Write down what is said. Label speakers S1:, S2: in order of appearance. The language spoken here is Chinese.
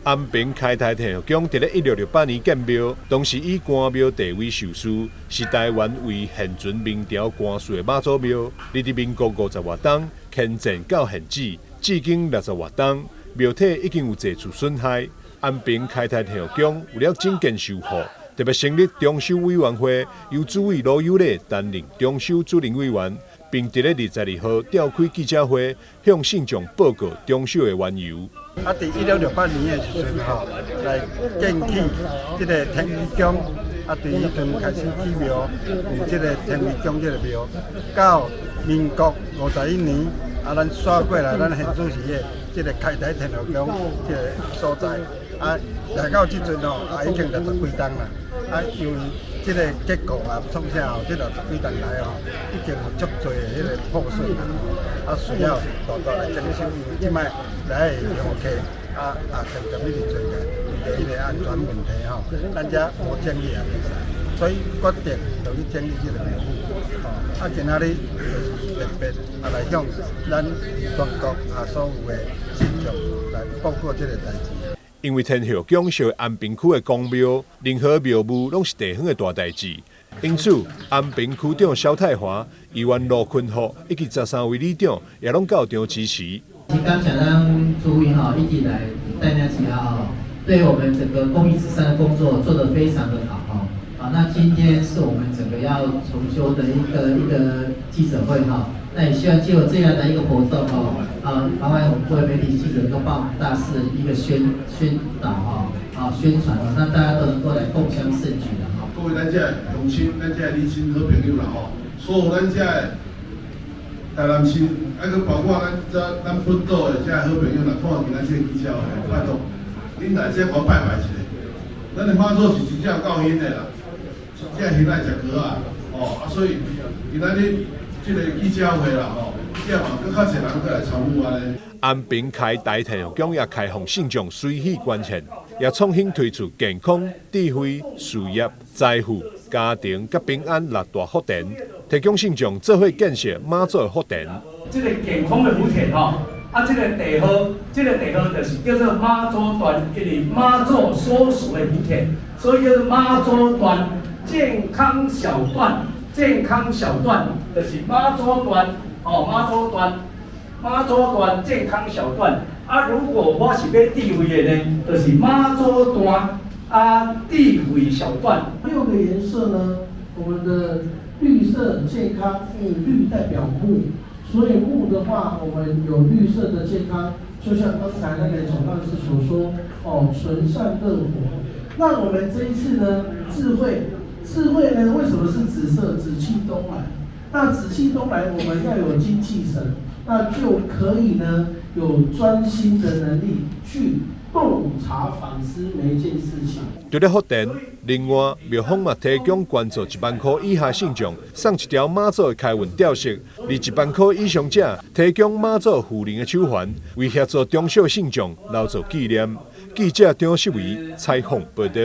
S1: 安平开台天后宫伫咧1668年建庙，当时以官庙地位受祀，是台湾为现存明朝官祀的妈祖庙。历伫民国50多冬，迁建到现址，至今60多冬，庙体已经有侪处损害。安平开台天后宫为了整建修复，特别成立中修委员会，由主委罗友礼担任中修主任委员，并伫咧22号召开记者会，向信众报告中修的缘由。
S2: 伫1668年的时阵来建起这个天宇宫，伫迄阵开始起庙，有这个天宇宫这个庙，到民国51年，咱刷过来，咱现主席的这个开台天后宫这个所在，来到即阵已经60几冬啦，因为这个结构创啥这60几冬来已经有足多的迄个破损啦，需要大大来整修，因为即摆来的游客渐一直多个，因为迄个安全问题咱遮无整理也袂使，所以决定就去整理这个庙宇。今仔日就是特别来向咱全国所有的信众来报告这个代志。
S1: 因为天后宫是安平区的公庙，任何庙务拢是地方的大代志，因此安平区长萧泰华、议员罗坤福以及13位里长也拢到场支持。
S3: 感谢咱诸位一起来带领起来对我们整个公益慈善的工作做得非常的好那今天是我们整个要重修的一个记者会那也希望借由这样的一个活动麻烦我们各位媒体记者都帮我们大肆一个宣导宣传让大家都能够来共襄盛举的
S4: 各位咱这乡亲，咱这理亲好朋友啦所有咱这台南市，佫包括咱本岛的这好朋友啦，看见咱这记者会，拜托，恁来这我拜拜一下，咱的妈祖是真正够恩的啦，真正现在食糕所以今仔日这个记者会啦希望佫较侪人过来参与安尼。
S1: 安平开台天后宫也开放信众随喜捐献，也创新推出健康、智慧、事业、财富、家庭甲平安6大福田，提供信众做伙建设妈祖的福田。
S5: 这个健康的福田这个地号就是叫做妈祖段，因为妈祖所属的福田，所以叫做妈祖段健康小段。健康小段就是妈祖段妈祖段健康小段如果我是要智慧的呢，就是妈祖段智慧小段。
S6: 6个颜色呢，我们的绿色健康，因为绿代表木，所以木的话，我们有绿色的健康，就像刚才那个总干事所说纯善乐活。那我们这一次呢，智慧呢，为什么是紫色？紫气东来。那紫气东来，我们要有精气神，那就可以呢有专心的能力去洞察反思每一件事情。
S1: 除了福田，另外庙方嘛提供捐助1万块以下信众送一条妈祖的开运吊饰，而1万块以上者提供妈祖护灵的手环，为协助中小信众留作纪念。记者张世维采访报道。